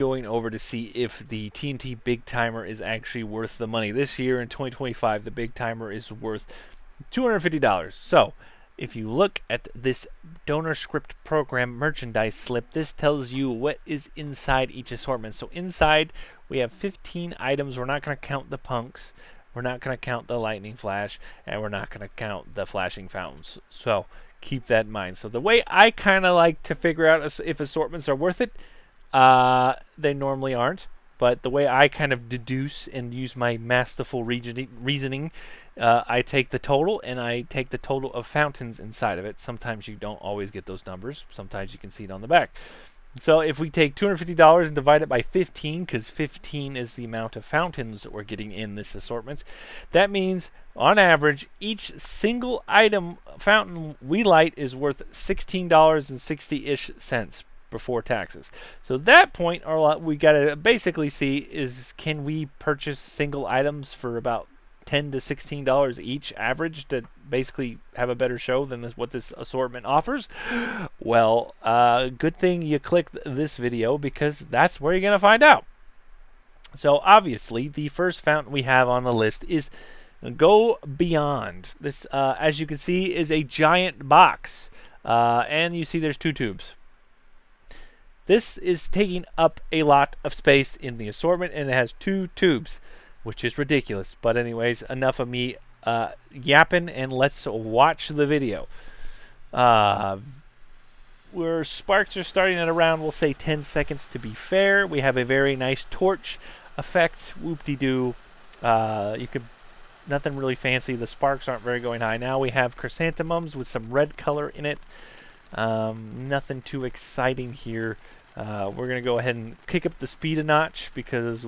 going over to see if the TNT Big Timer is actually worth the money. This year in 2025, the Big Timer is worth $250. So, if you look at this donor script program merchandise slip, this tells you what is inside each assortment. So inside, we have 15 items. We're not going to count the punks. We're not going to count the lightning flash, and we're not going to count the flashing fountains. So keep that in mind. So the way I kind of like to figure out if assortments are worth it, they normally aren't. But the way I kind of deduce and use my masterful reasoning, I take the total and I take the total of fountains inside of it. Sometimes you don't always get those numbers. Sometimes you can see it on the back. So if we take $250 and divide it by 15, because 15 is the amount of fountains we're getting in this assortment, that means on average each single item fountain we light is worth $16.60-ish before taxes. So at that point, we got to basically see is can we purchase single items for about $10 to $16 each average to basically have a better show than what this assortment offers? Well, good thing you clicked this video because that's where you're going to find out. So obviously, the first fountain we have on the list is Go Beyond. This, as you can see, is a giant box. And you see there's 2 tubes. This is taking up a lot of space in the assortment, and it has 2 tubes, which is ridiculous. But anyways, enough of me yapping, and let's watch the video. Where sparks are starting at around, we'll say 10 seconds to be fair. We have a very nice torch effect. Whoop-de-doo. Nothing really fancy. The sparks aren't very going high. Now we have chrysanthemums with some red color in it. Nothing too exciting here. We're going to go ahead and kick up the speed a notch because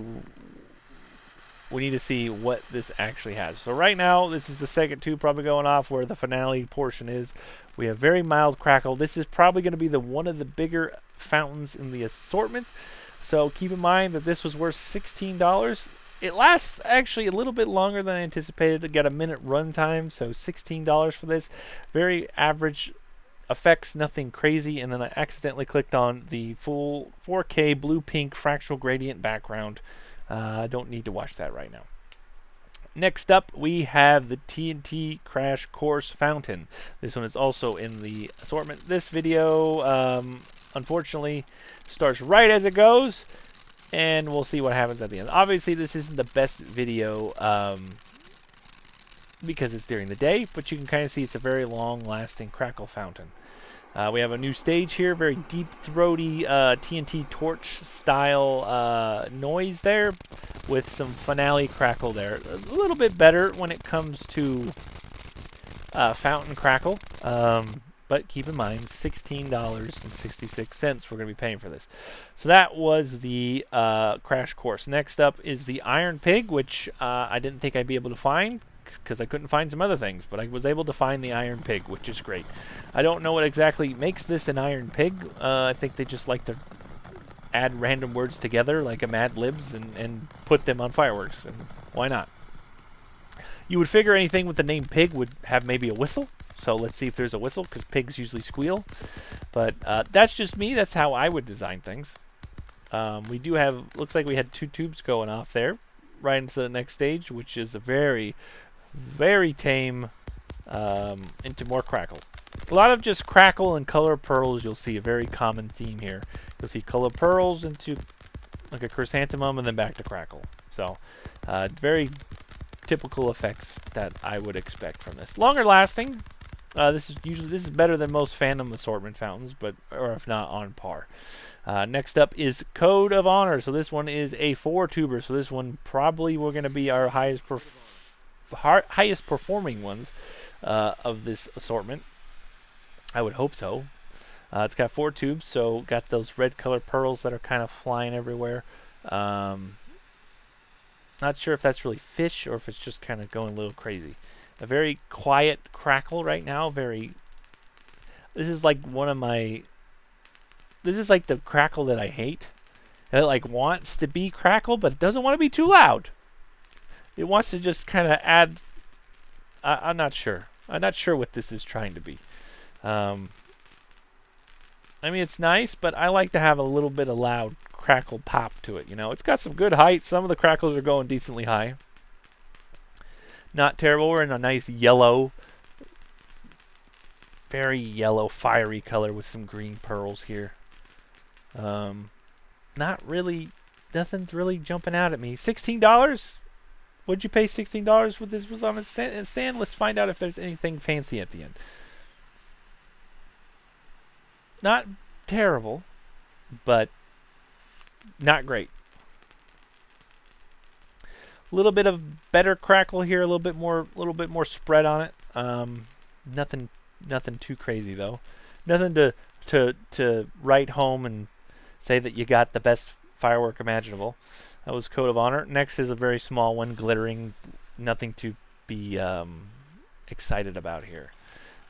we need to see what this actually has. So right now, this is the second tube probably going off where the finale portion is. We have very mild crackle. This is probably going to be one of the bigger fountains in the assortment. So keep in mind that this was worth $16. It lasts actually a little bit longer than I anticipated. It got a minute run time, so $16 for this. Very average effects, nothing crazy, and then I accidentally clicked on the full 4K blue-pink fractional gradient background. I don't need to watch that right now. Next up, we have the TNT Crash Course Fountain. This one is also in the assortment. This video, unfortunately, starts right as it goes, and we'll see what happens at the end. Obviously, this isn't the best video because it's during the day, but you can kind of see it's a very long-lasting crackle fountain. We have a new stage here, very deep, throaty TNT torch style noise there with some finale crackle there. A little bit better when it comes to fountain crackle, but keep in mind $16.66 we're going to be paying for this. So that was the crash course. Next up is the Iron Pig, which I didn't think I'd be able to find because I couldn't find some other things, but I was able to find the Iron Pig, which is great. I don't know what exactly makes this an Iron Pig. I think they just like to add random words together, like a Mad Libs, and put them on fireworks, and why not? You would figure anything with the name Pig would have maybe a whistle, so let's see if there's a whistle, because pigs usually squeal. But that's just me. That's how I would design things. We do have, looks like we had 2 tubes going off there, right into the next stage, which is a very, very tame, into more crackle. A lot of just crackle and color pearls. You'll see a very common theme here. You'll see color pearls into like a chrysanthemum and then back to crackle. So very typical effects that I would expect from this. Longer lasting. This is better than most Phantom assortment fountains, or if not on par. Next up is Code of Honor. So this one is a 4-tuber. So this one probably we're going to be our highest performing ones of this assortment. I would hope so. It's got 4 tubes, so got those red color pearls that are kind of flying everywhere. Not sure if that's really fish or if it's just kind of going a little crazy. A very quiet crackle right now. This is like this is like the crackle that I hate. It like wants to be crackle, but it doesn't want to be too loud. It wants to just kind of add. I'm not sure. I'm not sure what this is trying to be. I mean, it's nice, but I like to have a little bit of loud crackle pop to it. You know, it's got some good height. Some of the crackles are going decently high. Not terrible. We're in a nice yellow, very yellow, fiery color with some green pearls here. Not really, nothing's really jumping out at me. $16? Would you pay $16 with this was on its stand? Let's find out if there's anything fancy at the end. Not terrible, but not great. A little bit of better crackle here, a little bit more spread on it. Nothing too crazy though. Nothing to write home and say that you got the best firework imaginable. That was Code of Honor. Next is a very small one, glittering. Nothing to be excited about here.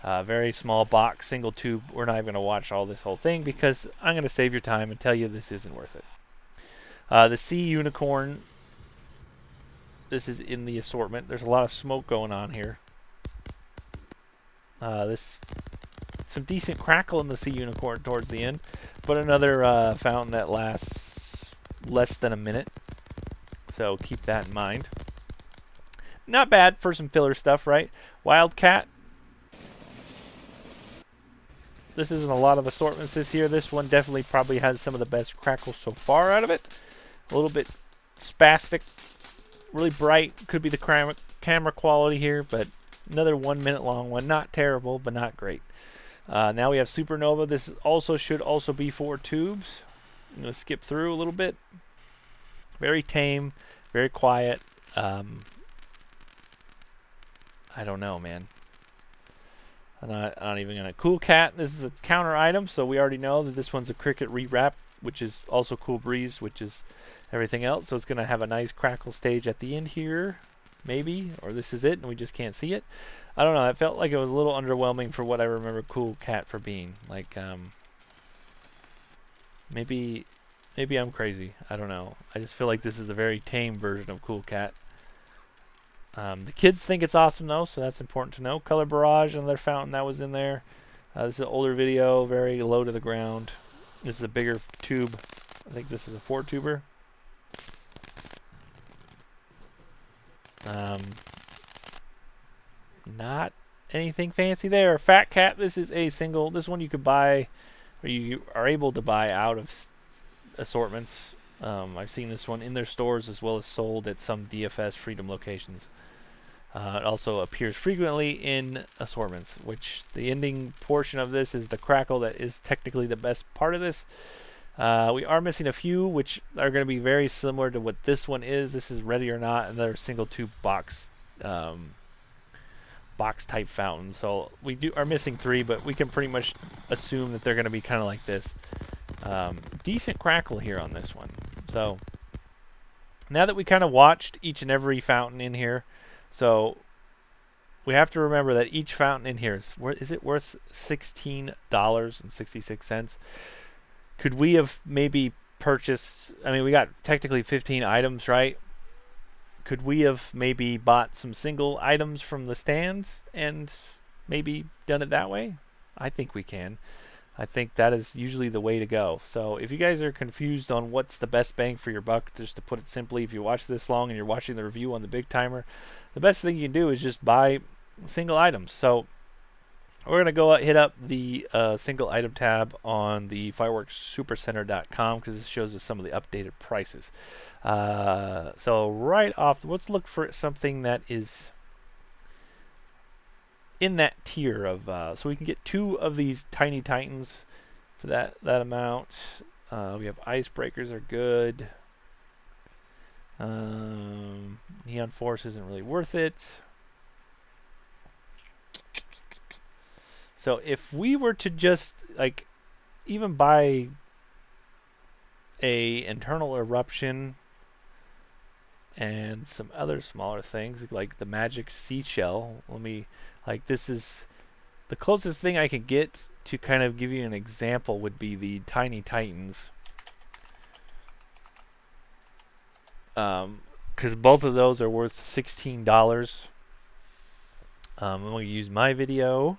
Very small box, single tube. We're not even going to watch all this whole thing because I'm going to save your time and tell you this isn't worth it. The Sea Unicorn. This is in the assortment. There's a lot of smoke going on here. Some decent crackle in the Sea Unicorn towards the end, but another fountain that lasts less than a minute. So keep that in mind. Not bad for some filler stuff, right? Wildcat. This isn't a lot of assortments this year. This one definitely probably has some of the best crackles so far out of it. A little bit spastic, really bright. Could be the camera quality here, but another 1 minute long one. Not terrible, but not great. Now we have Supernova. This should also be 4 tubes. I'm going to skip through a little bit. Very tame, very quiet. I don't know, man. I'm not even going to... Cool Cat, this is a counter item, so we already know that this one's a Cricket rewrap, which is also Cool Breeze, which is everything else. So it's going to have a nice crackle stage at the end here, maybe, or this is it, and we just can't see it. I don't know, it felt like it was a little underwhelming for what I remember Cool Cat for being. Like, maybe I'm crazy. I don't know. I just feel like this is a very tame version of Cool Cat. The kids think it's awesome though, so that's important to know. Color Barrage, another fountain that was in there. This is an older video, very low to the ground. This is a bigger tube. I think this is a 4-tuber. Not anything fancy there. Fat Cat, this is a single. This one you could buy, or you are able to buy out of assortments. I've seen this one in their stores as well as sold at some DFS Freedom locations. It also appears frequently in assortments, which the ending portion of this is the crackle that is technically the best part of this. We are missing a few, which are going to be very similar to what this one is. This is Ready or Not, another single tube box type fountain. So we are missing 3, but we can pretty much assume that they're going to be kind of like this. Decent crackle here on this one. So now that we kind of watched each and every fountain in here, so we have to remember that each fountain in here is it worth $16.66? Could we have maybe purchased, I mean, we got technically 15 items, right? Could we have maybe bought some single items from the stands and maybe done it that way? I think we can. I think that is usually the way to go. So if you guys are confused on what's the best bang for your buck, just to put it simply, if you watch this long and you're watching the review on the big timer, the best thing you can do is just buy single items. So we're going to go hit up the single item tab on the fireworkssupercenter.com because this shows us some of the updated prices. So right off, let's look for something that is in that tier of, so we can get 2 of these Tiny Titans for that amount. We have Icebreakers are good. Neon Force isn't really worth it. So if we were to just like even buy a internal eruption and some other smaller things like the magic seashell, this is the closest thing I can get to kind of give you an example would be the Tiny Titans. Because both of those are worth $16. I'm going to use my video.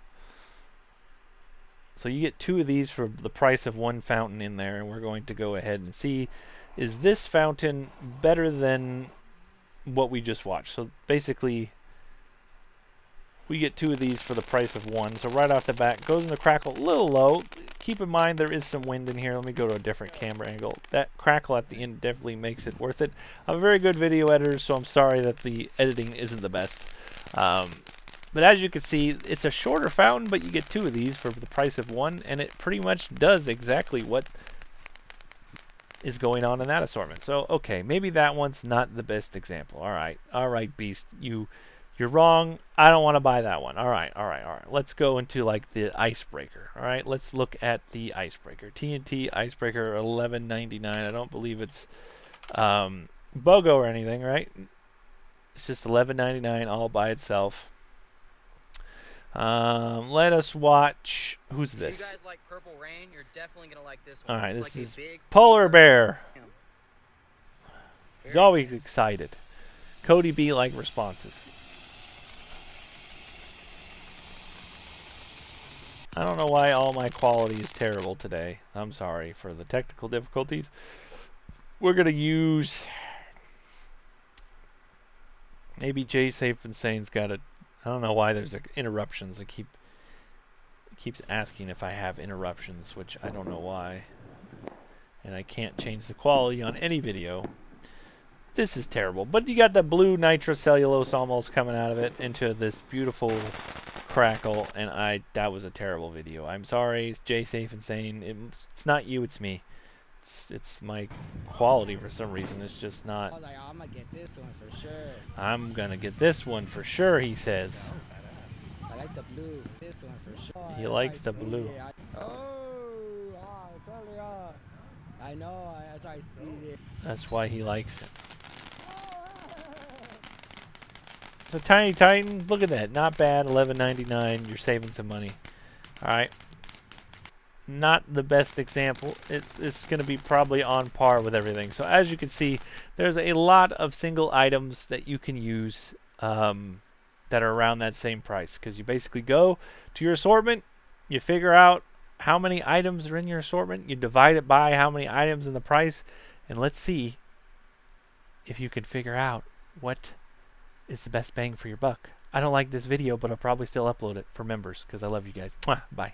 So you get 2 of these for the price of 1 fountain in there, and we're going to go ahead and see, is this fountain better than what we just watched? So basically, we get 2 of these for the price of 1. So right off the bat, goes in the crackle a little low. Keep in mind there is some wind in here. Let me go to a different camera angle. That crackle at the end definitely makes it worth it. I'm a very good video editor, so I'm sorry that the editing isn't the best. But as you can see, it's a shorter fountain, but you get 2 of these for the price of 1, and it pretty much does exactly what is going on in that assortment. So, okay, maybe that one's not the best example. All right, Beast, you're wrong. I don't want to buy that one. All right. Let's go into like the icebreaker. All right, let's look at the icebreaker. TNT icebreaker, $11.99. I don't believe it's BOGO or anything, right? It's just $11.99 all by itself. Let us watch. Who's this? If you guys like Purple Rain, you're definitely gonna like this one. All right, it's this like is a big Polar Bear. He's Very always nice. excited. Cody B like responses. I don't know why all my quality is terrible today. I'm sorry for the technical difficulties. We're gonna use maybe Jay Safe and Sane's got it. I don't know why there's interruptions. It keeps asking if I have interruptions, which I don't know why. And I can't change the quality on any video. This is terrible. But you got the blue nitrocellulose almost coming out of it into this beautiful crackle, and that was a terrible video. I'm sorry, it's Jay Safe and Sane. It's not you, it's me. It's my quality for some reason. It's just not. I was like, oh, I'm gonna get this one for sure. I'm gonna get this one for sure, he says. I like the blue. This one for sure. He likes the blue. Totally. I know. That's why I see it. That's why he likes it. So Tiny Titan, look at that. Not bad. $11.99. You're saving some money. All right. Not the best example. It's going to be probably on par with everything. So as you can see, there's a lot of single items that you can use that are around that same price. Because you basically go to your assortment, you figure out how many items are in your assortment, you divide it by how many items in the price, and let's see if you can figure out what is the best bang for your buck. I don't like this video, but I'll probably still upload it for members because I love you guys. Mwah, bye.